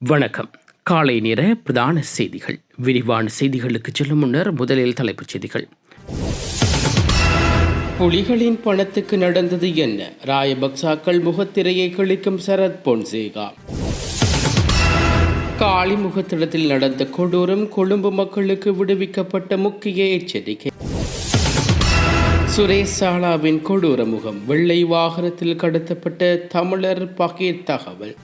வணக்கம். காலை நேர பிரதான செய்திகள். விரிவான செய்திகளுக்கு செல்லும் முன்னர் முதலில் தலைப்புச் செய்திகள். புலிகளின் பணத்துக்கு நடந்தது என்ன? ராயபக்சாக்கள் முகத்திரையை கிழிக்கும் சரத் பொன்சேகா. காளி முகத்திடத்தில் நடந்த கொடூரம், கொழும்பு மக்களுக்கு விடுவிக்கப்பட்ட முக்கிய எச்சரிக்கை. சுரேஷ் சாலாவின் கொடூர முகம், வெள்ளை வாகனத்தில் கடத்தப்பட்ட தமிழர் பகீர் தகவல்.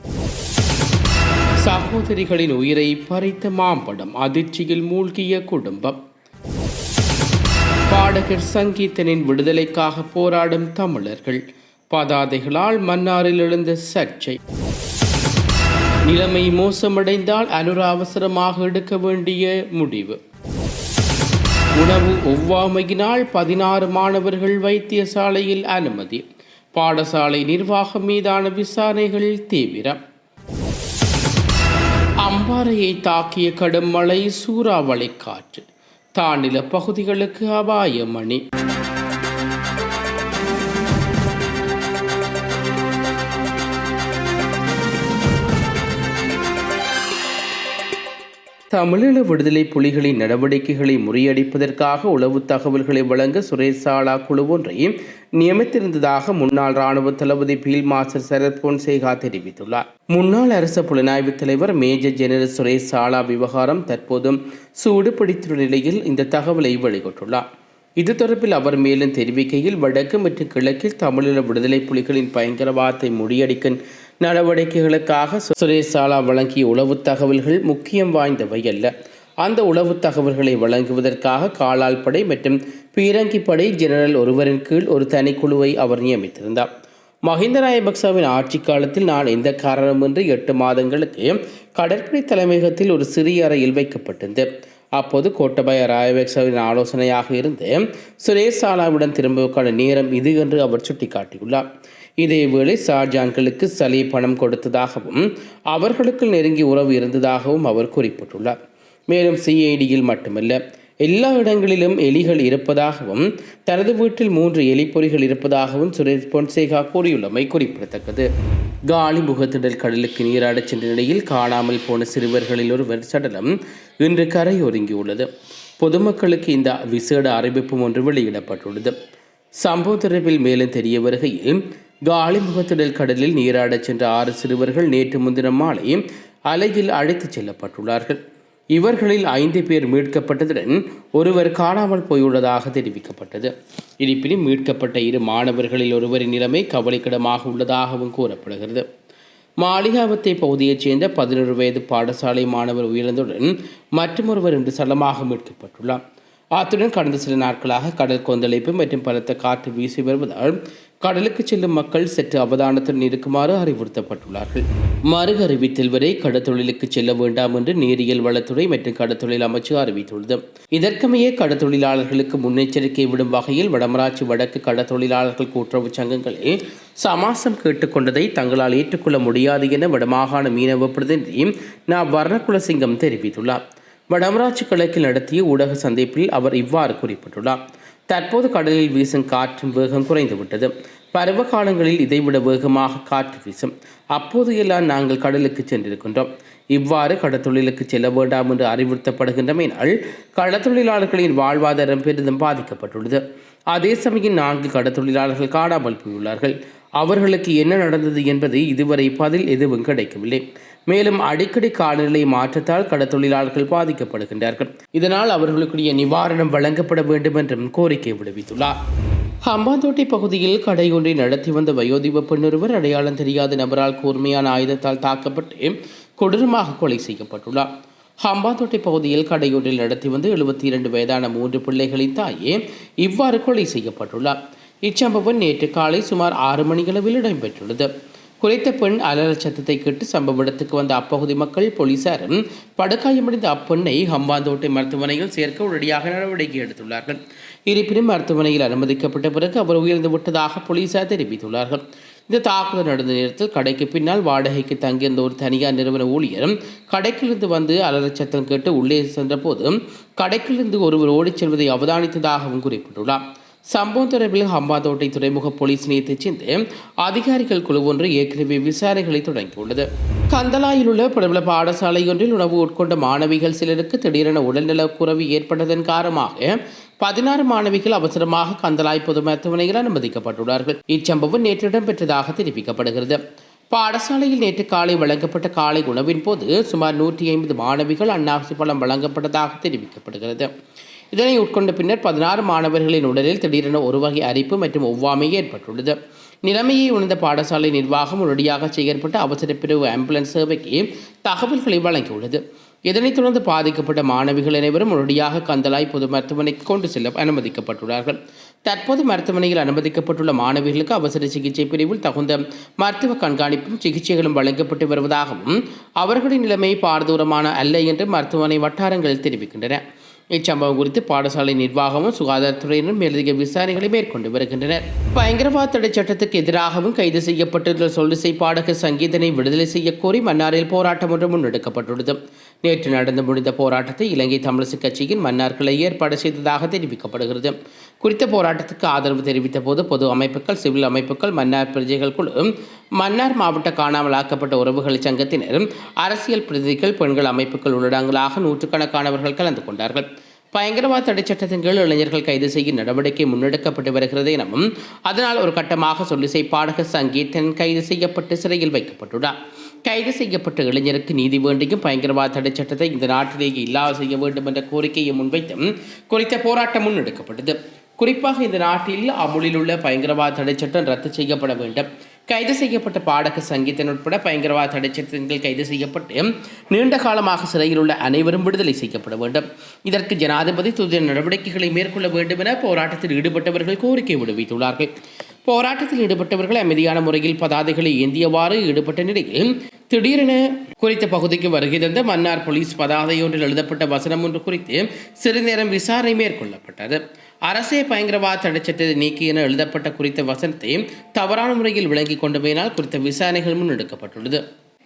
சகோதரிகளின் உயிரை பறித்த மாம்படம், அதிர்ச்சியில் மூழ்கிய குடும்பம். பாடகர் சங்கீதனின் விடுதலைக்காக போராடும் தமிழர்கள், பதாதைகளால் மன்னாரில் எழுந்த சர்ச்சை. நிலைமை மோசமடைந்தால் அனுர அவசரமாக எடுக்க வேண்டிய முடிவு. உணவு ஒவ்வாமையினால் 16 மாணவர்கள் வைத்தியசாலையில் அனுமதி. பாடசாலை நிர்வாகம் மீதான விசாரணைகள் தீவிரம். அம்பாறையை தாக்கிய கடும் மழை, சூறாவளி காற்று, தானில பகுதிகளுக்கு அபாயமணி. தமிழீழ விடுதலை புலிகளின் நடவடிக்கைகளை முறியடிப்பதற்காக உளவு தகவல்களை வழங்க சுரேஷ் சாலா குழு ஒன்றை நியமித்திருந்ததாக முன்னாள் ராணுவ தளபதி ஃபீல்ட் மார்ஷல் சரத் பொன்சேகா தெரிவித்துள்ளார். முன்னாள் அரசு புலனாய்வு தலைவர் மேஜர் ஜெனரல் சுரேஷ் சாலா விவகாரம் தற்போதும் சூடு பிடித்துள்ள நிலையில் இந்த தகவலை வெளியிட்டுள்ளார். இது தொடர்பில் அவர் மேலும் தெரிவிக்கையில், வடக்கு மற்றும் கிழக்கில் தமிழீழ விடுதலை புலிகளின் பயங்கரவாதத்தை முறியடிக்கும் நடவடிக்கைகளுக்காக சுரேஷ் சாலா வழங்கிய உளவு தகவல்கள் முக்கியம் வாய்ந்தவை அல்ல. அந்த உளவு தகவல்களை வழங்குவதற்காக காலால் படை மற்றும் பீரங்கிப்படை ஜெனரல் ஒருவரின் கீழ் ஒரு தனிக்குழுவை அவர் நியமித்திருந்தார். மஹிந்த ராயபக்சவின் ஆட்சி காலத்தில் நான் எந்த காரணமின்றி 8 மாதங்களுக்கு கடற்படை தலைமையகத்தில் ஒரு சிறிய அறையில் வைக்கப்பட்டிருந்தேன். அப்போது கோட்டபாய ராயபக்சவின் ஆலோசனையாக இருந்து சுரேஷ் சாலாவிடம் திரும்புவதற்கான நேரம் இது என்று அவர் சுட்டிக்காட்டியுள்ளார். இதேவேளை ஷாஜான்களுக்கு சலி பணம் கொடுத்ததாகவும் அவர்களுக்கு நெருங்கிய உறவு இருந்ததாகவும் அவர் குறிப்பிட்டுள்ளார். மேலும் சிஐடியில் மட்டுமல்ல, எல்லா இடங்களிலும் எலிகள் இருப்பதாகவும் தனது வீட்டில் 3 எலிப்பொறிகள் இருப்பதாகவும் சுரேஷ் பொன்சேகா கூறியுள்ளமை குறிப்பிடத்தக்கது. காலி முகத்திடல் கடலுக்கு நீராடச் சென்ற நிலையில் காணாமல் போன சிறுவர்களில் ஒருவர் சடலம் இன்று கரையொருங்கியுள்ளது. பொதுமக்களுக்கு இந்த விசேட அறிவிப்பு ஒன்று வெளியிடப்பட்டுள்ளது. சம்பவ தொடர்பில் மேலும் தெரிய வருகையில், காலி முகத்திடல் கடலில் நீராடச் சென்ற 6 சிறுவர்கள் நேற்று முன்தினம் மாலை அலையில் அழைத்துச் செல்லப்பட்டுள்ளார்கள். இவர்களில் 5 பேர் மீட்கப்பட்டதுடன் ஒருவர் காணாமல் போயுள்ளதாக தெரிவிக்கப்பட்டது. இருப்பினும் மீட்கப்பட்ட 2 மாணவர்களில் ஒருவரின் நிலைமை கவலைக்கிடமாக உள்ளதாகவும் கூறப்படுகிறது. மாளிகாவத்தை பகுதியைச் சேர்ந்த 11 வயது பாடசாலை மாணவர் உயிரிழந்துடன் மற்றொருவர் இன்று சடலமாக மீட்கப்பட்டுள்ளார். அத்துடன் கடந்த சில நாட்களாக கடல் கொந்தளிப்பு மற்றும் பலத்த காற்று வீசி வருவதால் கடலுக்கு செல்லும் மக்கள் சற்று அவதானத்துடன் இருக்குமாறு அறிவுறுத்தப்பட்டுள்ளார்கள். மறு அறிவித்தல் வரை கடற்தொழிலுக்கு செல்ல வேண்டாம் என்று நீரியல் வளத்துறை மற்றும் கடற்தொழில் அமைச்சு அறிவித்துள்ளது. இதற்கமைய கடற்தொழிலாளர்களுக்கு முன்னெச்சரிக்கை விடும் வகையில் வடமராட்சி வடக்கு கடற்தொழிலாளர்கள் கூட்டுறவு சங்கங்களே சமாசம் கேட்டுக்கொண்டதை தங்களால் ஏற்றுக்கொள்ள முடியாது என வடமாகாண மீனவ பிரதிநிதி வர்ணகுலசிங்கம் தெரிவித்துள்ளார். வடமராட்சி கிழக்கில் நடத்திய ஊடக சந்திப்பில் அவர் இவ்வாறு குறிப்பிட்டுள்ளார். தற்போது கடலில் வீசும் காற்றின் வேகம் குறைந்துவிட்டது. பருவ காலங்களில் இதைவிட வேகமாக காற்று வீசும். அப்போது எல்லாம் நாங்கள் கடலுக்கு சென்றிருக்கின்றோம். இவ்வாறு கடற்தொழிலுக்கு செல்ல வேண்டாம் என்று அறிவுறுத்தப்படுகின்றமையினால் கடற்தொழிலாளர்களின் வாழ்வாதாரம் பெரிதும் பாதிக்கப்பட்டுள்ளது. அதே சமயம் 4 கடற்தொழிலாளர்கள் காணாமல் போயுள்ளார்கள். அவர்களுக்கு என்ன நடந்தது என்பது இதுவரை பதில் எதுவும் கிடைக்கவில்லை. மேலும் அடிக்கடி காலநிலை மாற்றத்தால் கடற்தொழிலாளர்கள் பாதிக்கப்படுகின்றார்கள். இதனால் அவர்களுக்குரிய நிவாரணம் வழங்கப்பட வேண்டும் என்றும் கோரிக்கை விடுவித்துள்ளார். ஹம்பாந்தோட்டை பகுதியில் கடை ஒன்றை நடத்தி வந்த வயோதிப பெண்ணொருவர் அடையாளம் தெரியாத நபரால் கூர்மையான ஆயுதத்தால் தாக்கப்பட்டு கொடூரமாக கொலை செய்யப்பட்டுள்ளார். ஹம்பாந்தோட்டை பகுதியில் கடையொன்றில் நடத்தி வந்து 72 வயதான 3 பிள்ளைகளின் தாயே இவ்வாறு கொலை செய்யப்பட்டுள்ளார். இச்சம்பவம் நேற்று காலை சுமார் 6 மணியளவில் இடம்பெற்றுள்ளது. குறித்த பெண் அலறல் சத்தத்தை கேட்டு சம்பவ இடத்துக்கு வந்த அப்பகுதி மக்கள் போலீசாரும் படுகாயமடைந்த அப்பெண்ணை ஹம்பாந்தோட்டை மருத்துவமனையில் சேர்க்க உடனடியாக நடவடிக்கை எடுத்துள்ளார்கள். இருப்பினும் மருத்துவமனையில் அனுமதிக்கப்பட்ட பிறகு அவர் உயிர்ந்து விட்டதாக போலீசார் தெரிவித்துள்ளார்கள். இந்த தாக்குதல் நடந்த நேரத்தில் கடைக்கு பின்னால் வாடகைக்கு தங்கியிருந்த ஒரு தனியார் நிறுவன ஊழியர் கடைக்கிலிருந்து வந்து அலறல் சத்தம் கேட்டு உள்ளே சென்ற போது கடைக்கிலிருந்து ஒருவர் ஓடிச் செல்வதை அவதானித்ததாகவும் குறிப்பிட்டுள்ளார். சம்பவம் தொடர்பில் ஹம்பாந்தோட்டை துறைமுக போலீஸ் நிலையத்தைச் சேர்ந்த அதிகாரிகள் குழு ஒன்று ஏற்கனவே விசாரணைகளை தொடங்கியுள்ளது. கந்தளாயில் உள்ள பிரபல பாடசாலை ஒன்றில் உணவு உட்கொண்ட மாணவிகள் சிலருக்கு திடீரென உடல்நலக்குறைவு ஏற்பட்டதன் காரணமாக 16 மாணவிகள் அவசரமாக கந்தளாய் பொது மருத்துவமனையில் அனுமதிக்கப்பட்டுள்ளார்கள். இச்சம்பவம் நேற்று இடம்பெற்றதாக தெரிவிக்கப்படுகிறது. பாடசாலையில் நேற்று காலை வழங்கப்பட்ட காலை உணவின் போது சுமார் 150 மாணவிகள் அன்னாசி பழம் வழங்கப்பட்டதாக தெரிவிக்கப்படுகிறது. இதனை உட்கொண்ட பின்னர் 16 மாணவர்களின் உடலில் திடீரென ஒரு வகை அரிப்பு மற்றும் ஒவ்வாமை ஏற்பட்டுள்ளது. நிலைமையை உணர்ந்த பாடசாலை நிர்வாகம் உடனடியாக செயற்பட்டு அவசர பிரிவு ஆம்புலன்ஸ் சேவைக்கு தகவல்களை வழங்கியுள்ளது. இதனைத் தொடர்ந்து பாதிக்கப்பட்ட மாணவிகள் அனைவரும் உடனடியாக கந்தளாய் பொது மருத்துவமனைக்கு கொண்டு செல்ல அனுமதிக்கப்பட்டுள்ளார்கள். தற்போது மருத்துவமனையில் அனுமதிக்கப்பட்டுள்ள மாணவிகளுக்கு அவசர சிகிச்சை பிரிவில் தகுந்த மருத்துவ கண்காணிப்பும் சிகிச்சைகளும் வழங்கப்பட்டு வருவதாகவும் அவர்களின் நிலைமை பாரதூரமான அல்ல என்று மருத்துவமனை வட்டாரங்கள் தெரிவிக்கின்றன. இச்சம்பவம் குறித்து பாடசாலை நிர்வாகமும் சுகாதாரத்துறையினரும் மேலதிக விசாரணைகளை மேற்கொண்டு வருகின்றனர். பயங்கரவாத தடை சட்டத்துக்கு எதிராகவும் கைது செய்யப்பட்டுள்ள சொல்லிசை பாடகர் சங்கீதனை விடுதலை செய்யக்கோரி மன்னாரில் போராட்டம் ஒன்று முன்னெடுக்கப்பட்டுள்ளது. நேற்று நடந்து முடிந்த போராட்டத்தை இலங்கை தமிழிசை கட்சியின் மன்னார் கிளை ஏற்பாடு செய்ததாக தெரிவிக்கப்படுகிறது. குறித்த போராட்டத்துக்கு ஆதரவு தெரிவித்த போது பொது அமைப்புகள், சிவில் அமைப்புகள், மன்னார் பிரஜைகள் குழு, மன்னார் மாவட்ட காணாமலாக்கப்பட்ட உறவுகள் சங்கத்தினர், அரசியல் பிரதிநிதிகள், பெண்கள் அமைப்புகள் உள்ளடங்கலாக நூற்றுக்கணக்கானவர்கள் கலந்து கொண்டார்கள். பயங்கரவாத தடை சட்டத்தின் கீழ் இளைஞர்கள் கைது செய்யும் நடவடிக்கை முன்னெடுக்கப்பட்டு வருகிறது எனவும் அதனால் ஒரு கட்டமாக சொல்லிசை பாடகர் சங்கீதன் கைது செய்யப்பட்டு சிறையில் வைக்கப்பட்டுள்ளார். கைது செய்யப்பட்ட இளைஞருக்கு நீதி வேண்டியும் பயங்கரவாத தடை சட்டத்தை இந்த நாட்டிலேயே இல்லாது செய்ய வேண்டும் என்ற கோரிக்கையை முன்வைத்தும் குறித்த போராட்டம் முன்னெடுக்கப்பட்டது. குறிப்பாக இந்த நாட்டில் அமுலில் உள்ள பயங்கரவாத தடை சட்டம் ரத்து செய்யப்பட வேண்டும். கைது செய்யப்பட்ட பாடகர் சங்கீதன் உட்பட பயங்கரவாத தடை சட்டத்தில் கைது செய்யப்பட்டு நீண்ட காலமாக சிறையில் உள்ள அனைவரும் விடுதலை செய்யப்பட வேண்டும். இதற்கு ஜனாதிபதி துரித நடவடிக்கைகளை மேற்கொள்ள வேண்டும் என போராட்டத்தில் ஈடுபட்டவர்கள் கோரிக்கை விடுவித்துள்ளார்கள். போராட்டத்தில் ஈடுபட்டவர்கள் அமைதியான முறையில் பதாதைகளை ஏந்தியவாறு ஈடுபட்ட நிலையில் திடீரென குறித்த பகுதிக்கு வருகை தந்த மன்னார் போலீஸ் பதாதையொன்றில் எழுதப்பட்ட வசனம் ஒன்று குறித்து சிறிது நேரம் விசாரணை மேற்கொள்ளப்பட்டது. அரசே பயங்கரவாத தடைச்சட்டத்தை நீக்கி என எழுதப்பட்ட குறித்த வசனத்தை தவறான முறையில் விளங்கிக் கொண்டமையினால் குறித்த விசாரணைகள் முன்னெடுக்கப்பட்டுள்ளது.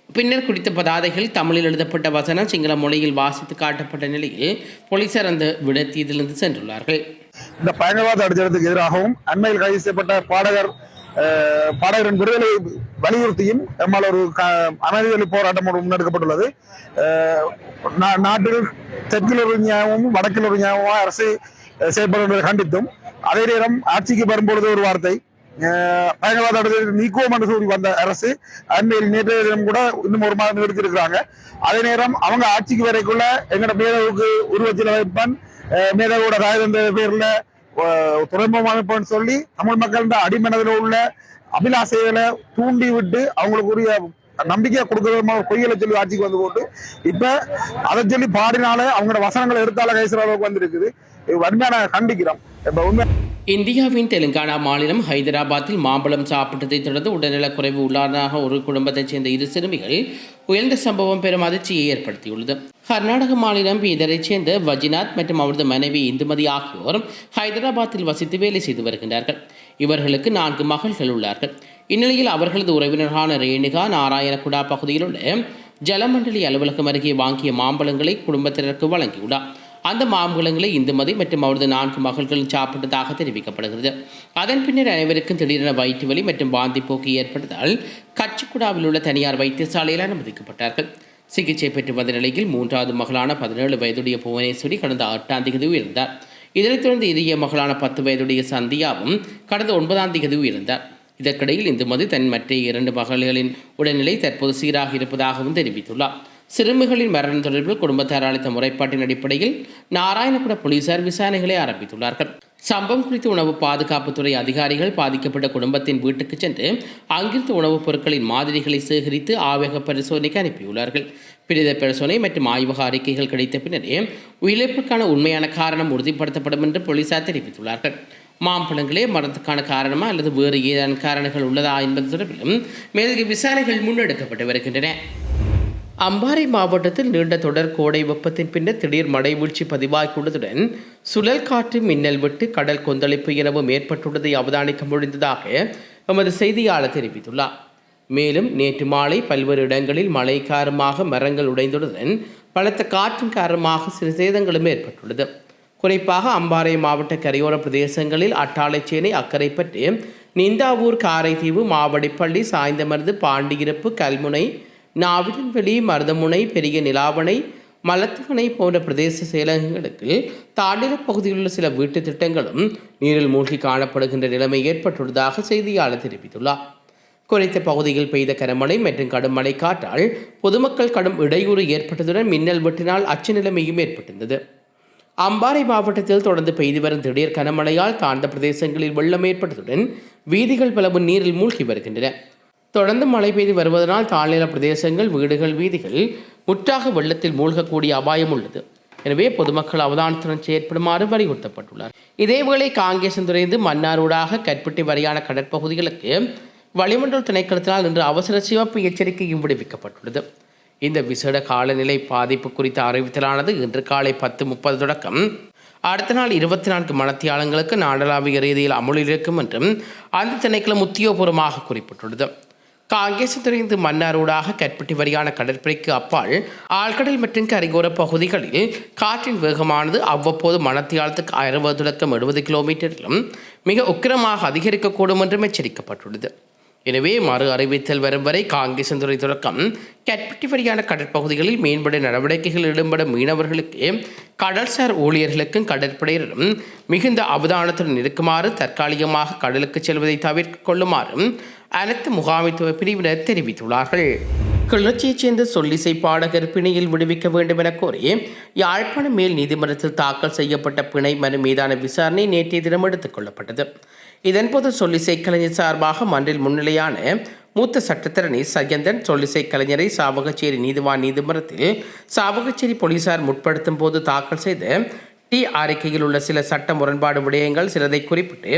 பின்னர் குறித்த பதாதைகள் தமிழில் எழுதப்பட்ட வசனம் சிங்கள மொழியில் வாசித்து காட்டப்பட்ட நிலையில் போலீசார் அந்த விடத்தியிலிருந்து சென்றுள்ளார்கள். இந்த பயங்கரவாத தடைச்சட்டத்துக்கு எதிராகவும் அண்மையில் கைது செய்யப்பட்ட பாடகரின் விடுதலை வலியுறுத்தியும் நம்மால் ஒரு அமைதிவழி போராட்டம் முன்னெடுக்கப்பட்டுள்ளது. நாட்டில் தெற்கில் ஒரு நியாயமும் வடக்கில் ஒரு நியாயமும் அரசு செயல்படுவதை கண்டித்தும், அதே நேரம் ஆட்சிக்கு வரும்பொழுது ஒரு வார்த்தை பயங்கரவாத நீக்குவோம் என்று சொல்லி வந்த அரசு அண்மையில் நேற்றைய தினம் கூட இன்னும் ஒரு மாதம் எடுத்திருக்கிறாங்க. அதே நேரம் அவங்க ஆட்சிக்கு வரைக்குள்ள எங்களோட மேதவுக்கு உருவச்சில வைப்பன் மேதவோட ராஜதந்திர பேர்ல துறைமுகம் அமைப்புன்னு சொல்லி தமிழ் மக்களின் அடிமனதில் உள்ள அபிலாசைகளை தூண்டி விட்டு அவங்களுக்கு உரிய நம்பிக்கையா கொடுக்கற பொய்களை சொல்லி ஆட்சிக்கு வந்து போட்டு இப்ப அதை சொல்லி பாடினால அவங்களோட வசனங்களை எடுத்தால கைசுற அளவுக்கு வந்திருக்குது. வன்மையான கண்டிக்கிறோம். இந்தியாவின் தெலுங்கானா மாநிலம் ஹைதராபாத்தில் மாம்பழம் சாப்பிட்டதை தொடர்ந்து உடல்நலக்குறைவு உள்ளானாக ஒரு குடும்பத்தைச் சேர்ந்த 2 சிறுமிகள் உயர்ந்த சம்பவம் பெரும் அதிர்ச்சியை ஏற்படுத்தியுள்ளது. கர்நாடக மாநிலம் பீதரைச் சேர்ந்த வஜிநாத் மற்றும் அவரது மனைவி இந்துமதி ஆகியோர் ஹைதராபாத்தில் வசித்து வேலை செய்து வருகின்றார்கள். இவர்களுக்கு 4 மகள்கள் உள்ளார்கள். இந்நிலையில் அவர்களது உறவினரான ரேணுகா நாராயணகுடா பகுதியில் உள்ள ஜலமண்டலி அலுவலகம் அருகே வாங்கிய மாம்பழங்களை குடும்பத்தினருக்கு வழங்கியுள்ளார். அந்த மாம்பழங்களை இந்துமதி மற்றும் அவரது 4 மகள்களும் சாப்பிட்டதாக தெரிவிக்கப்படுகிறது. அதன் பின்னர் அனைவருக்கும் திடீரென வயிற்று வலி மற்றும் வாந்தி போக்கு ஏற்பட்டதால் கச்சிக்குடாவில் உள்ள தனியார் வைத்தியசாலையில் அனுமதிக்கப்பட்டார்கள். சிகிச்சை பெற்று வந்த நிலையில் 3வது மகளான 17 வயதுடைய புவனேஸ்வரி கடந்த 8ஆம் தேதி உயிரிழந்தார். இதனைத் தொடர்ந்து இளைய மகளான 10 வயதுடைய சந்தியாவும் கடந்த 9ஆம் தேதி உயிரிழந்தார். இதற்கிடையில் இந்துமதி தன் மற்ற 2 மகள்களின் உடல்நிலை தற்போது சீராக இருப்பதாகவும் தெரிவித்துள்ளார். சிறுமிகளின் மரணம் தொடர்பில் குடும்பத்தார் அளித்த முறைப்பாட்டின் அடிப்படையில் நாராயணகுட போலீசார் விசாரணைகளை ஆரம்பித்துள்ளார்கள். சம்பவம் குறித்து உணவு பாதுகாப்புத்துறை அதிகாரிகள் பாதிக்கப்பட்ட குடும்பத்தின் வீட்டுக்கு சென்று அங்கிருந்த உணவுப் பொருட்களின் மாதிரிகளை சேகரித்து ஆய்வக பரிசோதனைக்கு அனுப்பியுள்ளார்கள். பிரேத பரிசோதனை மற்றும் ஆய்வக அறிக்கைகள் கிடைத்த பின்னரே உயிரிழப்புக்கான உண்மையான காரணம் உறுதிப்படுத்தப்படும் என்று போலீசார் தெரிவித்துள்ளார்கள். மாம்பழங்களே மரணத்துக்கான காரணமா அல்லது வேறு ஏதான காரணங்கள் உள்ளதா என்பது தொடர்பிலும் மேலதிக விசாரணைகள் முன்னெடுக்கப்பட்டு வருகின்றன. அம்பாறை மாவட்டத்தில் நீண்ட தொடர் கோடை வெப்பத்தின் பின்னர் திடீர் மழை வீழ்ச்சி பதிவாகியுள்ளதுடன் சுழல் காற்று, மின்னல் வெட்டு, கடல் கொந்தளிப்பு எனவும் ஏற்பட்டுள்ளதை அவதானிக்க முடிந்ததாக எமது செய்தியாளர் தெரிவித்துள்ளார். மேலும் நேற்று மாலை பல்வேறு இடங்களில் மழை காரணமாக மரங்கள் உடைந்துள்ளதுடன் பலத்த காற்றின் காரணமாக சிறு சேதங்களும் ஏற்பட்டுள்ளது. குறிப்பாக அம்பாறை மாவட்ட கரையோர பிரதேசங்களில் அட்டாளைச்சேனை, அக்கரைப்பட்டு, நிந்தாவூர், காரைதீவு, மாவடிப்பள்ளி, சாய்ந்தமருது, பாண்டியிருப்பு, கல்முனை, நாவிதன்வெளி, மருதமுனை, பெரிய நிலாவணை, மலத்துவனை போன்ற பிரதேச செயலகங்களுக்கு தாண்டில பகுதியில் உள்ள சில வீட்டு திட்டங்களும் நீரில் மூழ்கி காணப்படுகின்ற நிலைமை ஏற்பட்டுள்ளதாக செய்தியாளர் தெரிவித்துள்ளார். குறித்த பகுதியில் பெய்த கனமழை மற்றும் கடும் மழை காற்றால் பொதுமக்கள் கடும் இடையூறு ஏற்பட்டதுடன் மின்னல் வெட்டினால் அச்ச நிலைமையும் ஏற்பட்டிருந்தது. அம்பாறை மாவட்டத்தில் தொடர்ந்து பெய்து வரும் திடீர் கனமழையால் தாழ்ந்த பிரதேசங்களில் வெள்ளம் ஏற்பட்டதுடன் வீதிகள் பலவும் நீரில் மூழ்கி வருகின்றன. தொடர்ந்து மழை பெய்து வருவதனால் தாழ்நில பிரதேசங்கள், வீடுகள், வீதிகள் முற்றாக வெள்ளத்தில் மூழ்கக்கூடிய அபாயம் உள்ளது. எனவே பொதுமக்கள் அவதானத்துடன் செயற்படுமாறு வலியுறுத்தப்பட்டுள்ளார். இதேவேளை காங்கேசந்துறைந்து மன்னாரூடாக கற்பட்டி வரையான கடற்பகுதிகளுக்கு வளிமண்டல திணைக்களத்தினால் இன்று அவசர சிவப்பு எச்சரிக்கையும் விடுவிக்கப்பட்டுள்ளது. இந்த விசேட காலநிலை பாதிப்பு குறித்த அறிவித்தலானது இன்று காலை 10:30 தொடக்கம் அடுத்த நாள் 24 மணித்தியாலங்களுக்கு நாடளாவிய ரீதியில் அமுலில் இருக்கும் என்றும் அந்த திணைக்களம் உத்தியோகபூர்வமாக குறிப்பிட்டுள்ளது. காங்கேசந்துறைந்து மன்னாரூடாக கற்பட்டி வரையான கடற்படைக்கு அப்பால் ஆழ்கடல் மற்றும் கரையோர பகுதிகளில் காற்றின் வேகமானது அவ்வப்போது மணித்தியாலத்துக்கு 60 தொடக்கம் 70 கிலோமீட்டரிலும் மிக உக்கிரமாக அதிகரிக்கக்கூடும் என்றும் எச்சரிக்கப்பட்டுள்ளது. எனவே மறு அறிவித்தல் வரும் வரை காங்கேசந்துறை தொடக்கம் கற்பட்டி வரையான கடற்பகுதிகளில் மீன்பிடி நடவடிக்கைகள் ஈடுபடும் மீனவர்களுக்கு, கடல்சார் ஊழியர்களுக்கும் கடற்படையினரும் மிகுந்த அவதானத்துடன் இருக்குமாறு, தற்காலிகமாக கடலுக்கு செல்வதை தவிர்க்க கொள்ளுமாறும் அனைத்து முகாமைத்துவ பிரிவினர் தெரிவித்துள்ளார்கள். கிளர்ச்சியைச் சேர்ந்த சொல்லிசை பாடகர் பிணையில் விடுவிக்க வேண்டும் என கோரி யாழ்ப்பாணம் மேல் நீதிமன்றத்தில் தாக்கல் செய்யப்பட்ட பிணை மனு மீதான விசாரணை நேற்றைய தினம் எடுத்துக் கொள்ளப்பட்டது. இதன்போது சொல்லிசை கலைஞர் சார்பாக மன்றில் முன்னிலையான மூத்த சட்டத்தரணி சயந்தன் சொல்லிசை கலைஞரை சாவகச்சேரி நீதிவான் நீதிமன்றத்தில் சாவகச்சேரி போலீசார் முற்படுத்தும் போது தாக்கல் செய்த அறிக்கையில் உள்ள சில சட்ட முரண்பாடு விடயங்கள் சிலதை குறிப்பிட்டு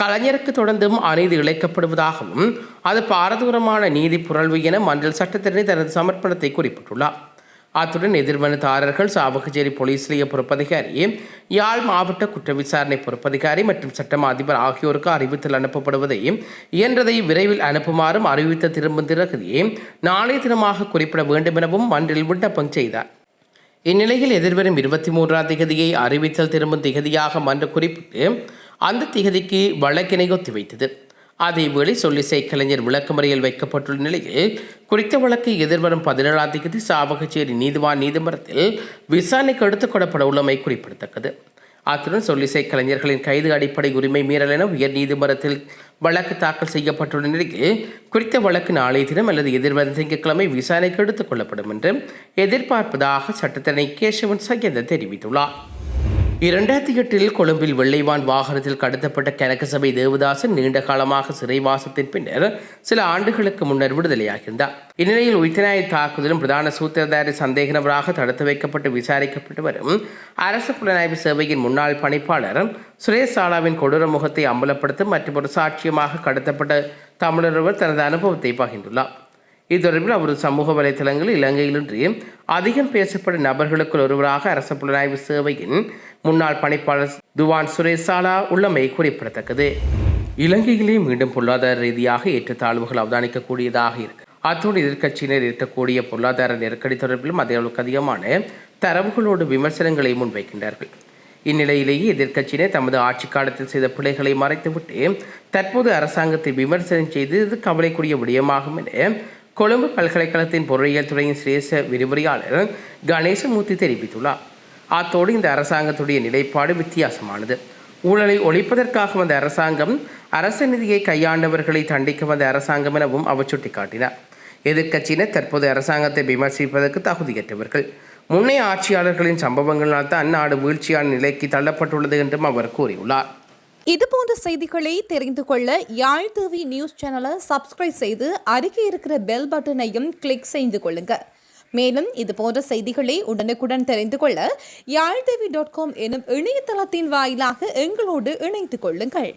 கலைஞருக்கு தொடர்ந்தும் அநீதி இழைக்கப்படுவதாகவும் அது பாரதூரமான நீதி புரள்வு என மன்றல் சட்டத்தினை தனது சமர்ப்பணத்தை குறிப்பிட்டுள்ளார். அத்துடன் எதிர்மனுதாரர்கள் சாவகச்சேரி போலீஸ் நிலைய பொறுப்பதிகாரி, யாழ் மாவட்ட குற்ற விசாரணை பொறுப்பதிகாரி மற்றும் சட்டமா அதிபர் ஆகியோருக்கு அறிவித்தல் அனுப்பப்படுவதை இயன்றதை விரைவில் அனுப்புமாறும் அறிவித்த திரும்பும் திறகுதியை நாளைய தினமாக குறிப்பிட வேண்டும் எனவும் மன்றில் விண்ணப்பம் செய்தார். இந்நிலையில் எதிர்வரும் 23ஆம் திகதியை அறிவித்தல் திரும்பும் திகதியாக மன்று குறிப்பிட்டு அந்த திகதிக்கு வழக்கினை ஒத்திவைத்தது. அதேவேளை சொல்லிசை கலைஞர் விளக்கமறியல் வைக்கப்பட்டுள்ள நிலையில் குறித்த வழக்கு எதிர்வரும் 17ஆம் திகதி சாவகச்சேரி நீதிவான் நீதிமன்றத்தில் விசாரணைக்கு எடுத்துக் கொள்ளப்பட உள்ளமை குறிப்பிடத்தக்கது. அத்துடன் சொல்லிசை கலைஞர்களின் கைது அடிப்படை உரிமை மீறல் என உயர் நீதிமன்றத்தில் வழக்கு தாக்கல் செய்யப்பட்டுள்ள நிலையில் குறித்த வழக்கு நாளைய தினம் அல்லது எதிர்வரும் திங்கட்கிழமை விசாரணைக்கு எடுத்துக் கொள்ளப்படும் என்று எதிர்பார்ப்பதாக சட்டத்தரணி கேசவன் சயந்தன் தெரிவித்துள்ளார். 2008 கொழும்பில் வெள்ளைவான் வாகனத்தில் கடத்தப்பட்ட கனக சபை தேவதாசன் நீண்ட காலமாக சிறைவாசத்தின் பின்னர் சில ஆண்டுகளுக்கு முன்னர் விடுதலையாகியிருந்தார். இந்நிலையில் உயிர்த்தநாய தாக்குதலும் பிரதான சூத்திரதாரி சந்தேக நபராக தடுத்து வைக்கப்பட்டு விசாரிக்கப்பட்டு வரும் அரசு புலனாய்வு சேவையின் முன்னாள் பணிப்பாளர் சுரேஷ் சாலாவின் கொடூர முகத்தை அம்பலப்படுத்தும் மற்றும் ஒரு சாட்சியமாக கடத்தப்பட்ட தமிழர் தனது அனுபவத்தை பகிர்ந்துள்ளார். இது தொடர்பில் அவரது சமூக வலைதளங்களில் இலங்கையிலின்றி அதிகம் பேசப்படும் நபர்களுக்குள் ஒருவராக அரசு புலனாய்வு சேவையின் முன்னாள் பணிப்பாளர் துவான் சுரேஷ் சாலா உள்ளமை குறிப்பிடத்தக்கது. இலங்கையிலே மீண்டும் பொருளாதார ரீதியாக ஏற்றத்தாழ்வுகள் அவதானிக்கக்கூடியதாக இருக்கு. அத்தோடு எதிர்க்கட்சியினர் இருக்கக்கூடிய பொருளாதார நெருக்கடி தொடர்பிலும் அதே அளவுக்கு அதிகமான தரவுகளோடு விமர்சனங்களை முன்வைக்கின்றார்கள். இந்நிலையிலேயே எதிர்க்கட்சியினர் தமது ஆட்சி காலத்தில் செய்த பிழைகளை மறைத்துவிட்டு தற்போது அரசாங்கத்தை விமர்சனம் செய்து கவலைக்குரிய விடயமாகும் என கொழும்பு பல்கலைக்கழகத்தின் பொருளியல் துறையின் சிரேஷ்ட விரிவுரையாளர் கணேசமூர்த்தி தெரிவித்துள்ளார். அத்தோடு இந்த அரசாங்கத்துடைய நிலைப்பாடு வித்தியாசமானது. ஊழலை ஒழிப்பதற்காக வந்த அரசாங்கம், அரசு நிதியை கையாண்டவர்களை தண்டிக்க வந்த அரசாங்கம் எனவும் அவர் சுட்டிக்காட்டினார். எதிர்க்கட்சியினர் தற்போது அரசாங்கத்தை விமர்சிப்பதற்கு தகுதியற்றவர்கள். முன்னைய ஆட்சியாளர்களின் சம்பவங்களால் தான் நாடு வீழ்ச்சியான நிலைக்கு தள்ளப்பட்டுள்ளது என்றும் அவர் கூறியுள்ளார். இதுபோன்ற செய்திகளை தெரிந்து கொள்ள யாழ் டிவி நியூஸ் சேனலை சப்ஸ்கிரைப் செய்து அருகே இருக்கிற பெல் பட்டனையும் கிளிக் செய்து கொள்ளுங்க. மேலும் இதுபோன்ற செய்திகளை உடனுக்குடன் தெரிந்து கொள்ள யாழ்டிவி.com எனும் இணையதளத்தின் வாயிலாக எங்களோடு இணைந்து கொள்ளுங்கள்.